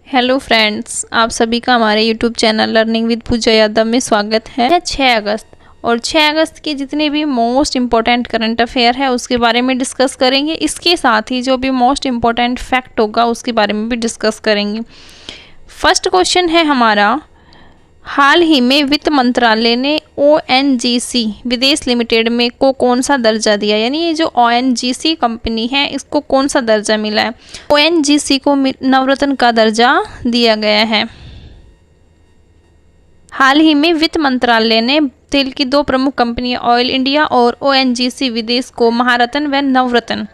Hello friends, आप सभी का हमारे यूट्यूब चैनल लर्निंग विद पूजा यादव में स्वागत है। 6 अगस्त और 6 अगस्त के जितने भी मोस्ट इम्पॉर्टेंट करंट अफेयर है उसके बारे में डिस्कस करेंगे। इसके साथ ही जो भी मोस्ट इम्पॉर्टेंट फैक्ट होगा उसके बारे में भी डिस्कस करेंगे। फर्स्ट क्वेश्चन है हमारा, हाल ही में वित्त मंत्रालय ने ONGC विदेश लिमिटेड में को कौन सा दर्जा दिया, यानी ये जो ONGC कंपनी है इसको कौन सा दर्जा मिला है। ONGC को नवरत्न का दर्जा दिया गया है। हाल ही में वित्त मंत्रालय ने तेल की 2 प्रमुख कंपनियां ऑयल इंडिया और ONGC विदेश को महारत्न व नवरत्न,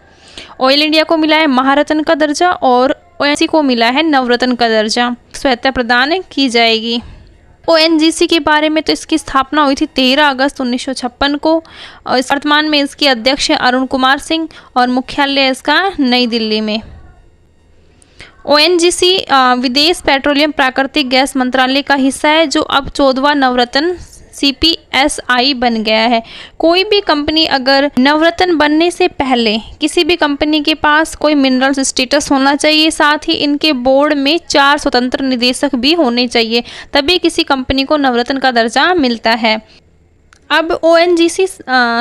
ऑयल इंडिया को मिला है महारत्न का दर्जा और ONGC को मिला है नवरत्न का दर्जा, स्वायत्तता प्रदान की जाएगी। ONGC के बारे में तो इसकी स्थापना हुई थी 13 अगस्त 1956 को और वर्तमान में इसके अध्यक्ष हैं अरुण कुमार सिंह और मुख्यालय इसका नई दिल्ली में। ONGC विदेश पेट्रोलियम प्राकृतिक गैस मंत्रालय का हिस्सा है जो अब 14वां नवरत्न CPSI बन गया है। कोई भी कंपनी अगर नवरत्न बनने से पहले किसी भी कंपनी के पास कोई मिनरल्स स्टेटस होना चाहिए, साथ ही इनके बोर्ड में 4 स्वतंत्र निदेशक भी होने चाहिए, तभी किसी कंपनी को नवरत्न का दर्जा मिलता है। अब ONGC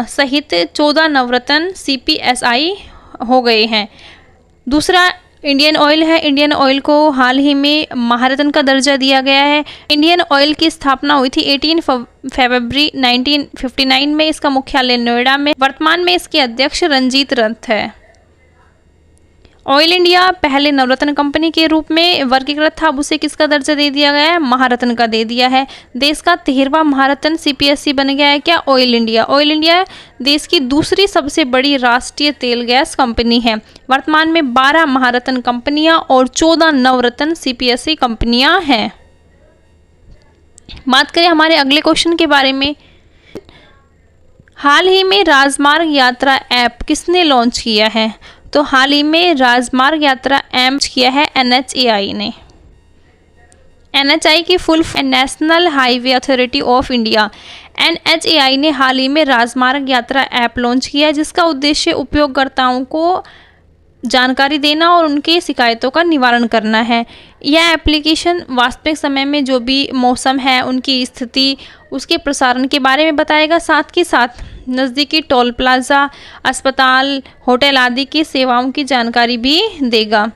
सहित 14 नवरत्न CPSI हो गए हैं। दूसरा इंडियन ऑयल है। इंडियन ऑयल को हाल ही में महारत्न का दर्जा दिया गया है। इंडियन ऑयल की स्थापना हुई थी 18 फरवरी 1959 में। इसका मुख्यालय नोएडा में। वर्तमान में इसके अध्यक्ष रंजीत रथ है। ऑयल इंडिया पहले नवरत्न कंपनी के रूप में वर्गीकृत था, अब उसे किसका दर्जा दे दिया गया है, महारत्न का दे दिया है। देश का 13वां महारत्न CPSC बन गया है क्या, ऑयल इंडिया। ऑयल इंडिया देश की दूसरी सबसे बड़ी राष्ट्रीय तेल गैस कंपनी है। वर्तमान में 12 महारत्न कंपनियां और 14 नवरत्न CPSC कंपनियां हैं। बात करें हमारे अगले क्वेश्चन के बारे में, हाल ही में राजमार्ग यात्रा ऐप किसने लॉन्च किया है। तो हाल ही में राजमार्ग यात्रा ऐप किया है NHAI ने। NHAI की full national highway authority of India. NHAI ने हाल ही में राजमार्ग यात्रा ऐप लॉन्च किया जिसका उद्देश्य उपयोगकर्ताओं को जानकारी देना और उनकी शिकायतों का निवारण करना है। यह एप्लीकेशन वास्तविक समय में जो भी मौसम है उनकी स्थिति उसके प्रसारण के बारे में बताएगा, साथ ही साथ नज़दीकी टोल प्लाजा, अस्पताल, होटल आदि की सेवाओं की जानकारी भी देगा।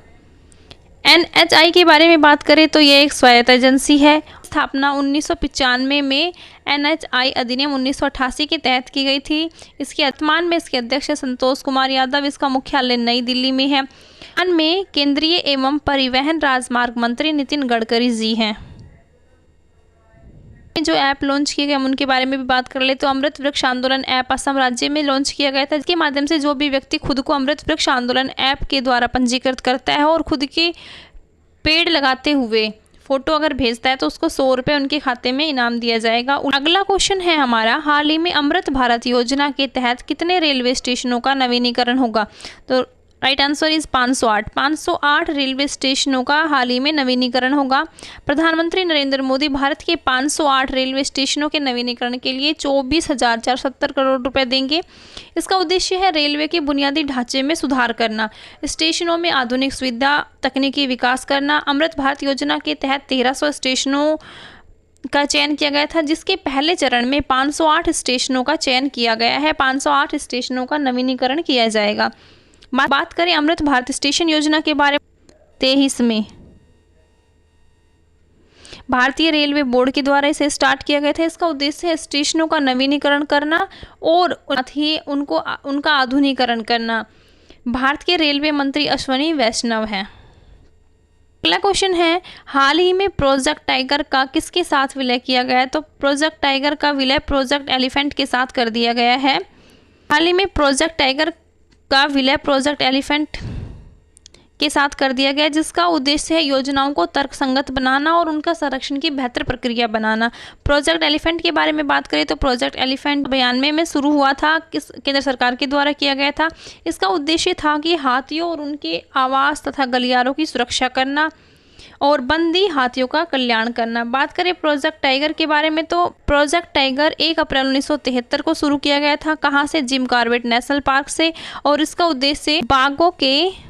NHAI के बारे में बात करें तो यह एक स्वायत्त एजेंसी है। स्थापना 1995 में NHAI अधिनियम 1988 के तहत की गई थी। इसके वर्तमान में इसके अध्यक्ष संतोष कुमार यादव। इसका मुख्यालय नई दिल्ली में है। वर्तमान में केंद्रीय एवं परिवहन राजमार्ग मंत्री नितिन गडकरी जी हैं। जो ऐप लॉन्च किए गए हम उनके बारे में भी बात कर ले तो अमृत वृक्ष आंदोलन ऐप असम राज्य में लॉन्च किया गया था, जिसके माध्यम से जो भी व्यक्ति खुद को अमृत वृक्ष आंदोलन ऐप के द्वारा पंजीकृत करता है और खुद के पेड़ लगाते हुए फोटो अगर भेजता है तो उसको 100 रुपये उनके खाते में इनाम दिया जाएगा। अगला क्वेश्चन है हमारा, हाल ही में अमृत भारत योजना के तहत कितने रेलवे स्टेशनों का नवीनीकरण होगा। तो राइट आंसर इज 508। 508 रेलवे स्टेशनों का हाल ही में नवीनीकरण होगा। प्रधानमंत्री नरेंद्र मोदी भारत के 508 रेलवे स्टेशनों के नवीनीकरण के लिए 24,470 करोड़ रुपए देंगे। इसका उद्देश्य है रेलवे के बुनियादी ढांचे में सुधार करना, स्टेशनों में आधुनिक सुविधा, तकनीकी विकास करना। अमृत भारत योजना के तहत 1300 स्टेशनों का चयन किया गया था, जिसके पहले चरण में 508 स्टेशनों का चयन किया गया है। 508 स्टेशनों का नवीनीकरण किया जाएगा। बात करें अमृत भारत स्टेशन योजना के बारे में, 23 में भारतीय रेलवे बोर्ड के द्वारा इसे स्टार्ट किया गया था। इसका उद्देश्य है स्टेशनों का नवीनीकरण करना और साथ ही उनका आधुनिकीकरण करना। भारत के रेलवे मंत्री अश्विनी वैष्णव हैं। अगला क्वेश्चन है, हाल ही में प्रोजेक्ट टाइगर का किसके साथ विलय किया गया है। तो प्रोजेक्ट टाइगर का विलय प्रोजेक्ट एलिफेंट के साथ कर दिया गया है। हाल ही में प्रोजेक्ट टाइगर का विलय प्रोजेक्ट एलिफेंट के साथ कर दिया गया, जिसका उद्देश्य है योजनाओं को तर्कसंगत बनाना और उनका संरक्षण की बेहतर प्रक्रिया बनाना। प्रोजेक्ट एलिफेंट के बारे में बात करें तो प्रोजेक्ट एलिफेंट 92 में शुरू हुआ था, केंद्र सरकार के द्वारा किया गया था। इसका उद्देश्य था कि हाथियों और उनके आवास तथा गलियारों की सुरक्षा करना और बंदी हाथियों का कल्याण करना। बात करें प्रोजेक्ट टाइगर के बारे में तो प्रोजेक्ट टाइगर 1 अप्रैल 1973 को शुरू किया गया था। कहाँ से, जिम कॉर्बेट नेशनल पार्क से, और इसका उद्देश्य बाघों के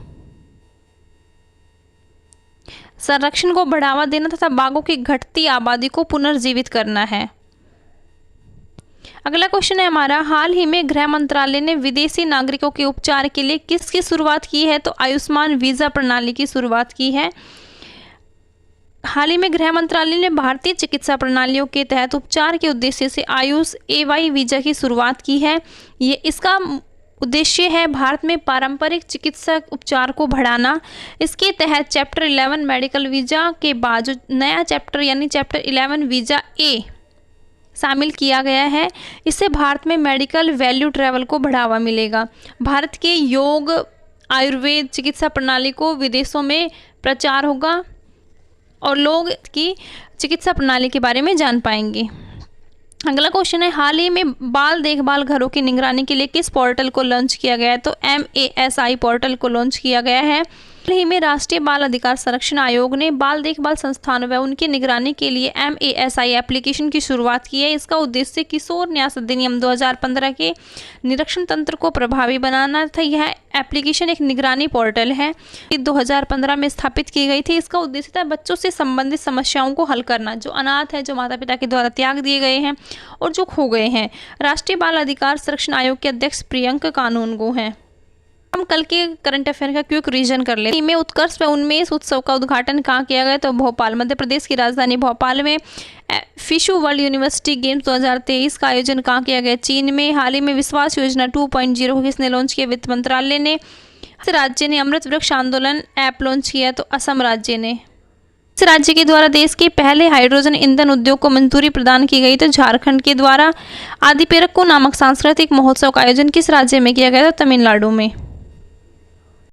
संरक्षण को बढ़ावा देना तथा बाघों की घटती आबादी को पुनर्जीवित करना है। अगला क्वेश्चन है हमारा, हाल ही में गृह मंत्रालय ने विदेशी नागरिकों के उपचार के लिए किसकी शुरुआत की है? तो आयुष्मान वीज़ा प्रणाली की शुरुआत की है। हाल ही में गृह मंत्रालय ने भारतीय चिकित्सा प्रणालियों के तहत उपचार के उद्देश्य से आयुष AY वीज़ा की शुरुआत की है। ये इसका उद्देश्य है भारत में पारंपरिक चिकित्सा उपचार को बढ़ाना। इसके तहत चैप्टर 11 मेडिकल वीज़ा के बाद जो नया चैप्टर यानी चैप्टर 11 वीज़ा A शामिल किया गया है, इससे भारत में मेडिकल वैल्यू ट्रैवल को बढ़ावा मिलेगा। भारत के योग आयुर्वेद चिकित्सा प्रणाली को विदेशों में प्रचार होगा और लोग की चिकित्सा प्रणाली के बारे में जान पाएंगे। अगला क्वेश्चन है, हाल ही में बाल देखभाल घरों की निगरानी के लिए किस पोर्टल को लॉन्च किया गया है? तो MASI पोर्टल को लॉन्च किया गया है। हाल ही में राष्ट्रीय बाल अधिकार संरक्षण आयोग ने बाल देखभाल संस्थानों व उनकी निगरानी के लिए MASI एप्लीकेशन की शुरुआत की है। इसका उद्देश्य किशोर न्यास अधिनियम 2015 के निरीक्षण तंत्र को प्रभावी बनाना था। यह एप्लीकेशन एक निगरानी पोर्टल है, 2015 में स्थापित की गई थी। इसका उद्देश्य था बच्चों से संबंधित समस्याओं को हल करना, जो अनाथ है, जो माता पिता के द्वारा त्याग दिए गए हैं और जो खो गए हैं। राष्ट्रीय बाल अधिकार संरक्षण आयोग के अध्यक्ष प्रियंका कानूनगो हैं। हम कल के करंट अफेयर का क्विक रिवीजन कर लेते हैं। में उत्कर्ष व उन्मेष उत्सव का उद्घाटन कहाँ किया गया? तो भोपाल, मध्य प्रदेश की राजधानी भोपाल में। फिशु वर्ल्ड यूनिवर्सिटी गेम्स 2023 का आयोजन कहाँ किया गया? चीन में। हाल ही में विश्वास योजना 2.0 को किसने लॉन्च किया? वित्त मंत्रालय ने। इस राज्य ने अमृत वृक्ष आंदोलन ऐप लॉन्च किया, तो असम राज्य ने। इस राज्य के द्वारा देश के पहले हाइड्रोजन ईंधन उद्योग को मंजूरी प्रदान की गई, तो झारखंड के द्वारा आदिपेरक्कू नामक सांस्कृतिक महोत्सव का आयोजन किस राज्य में किया गया? तो तमिलनाडु में।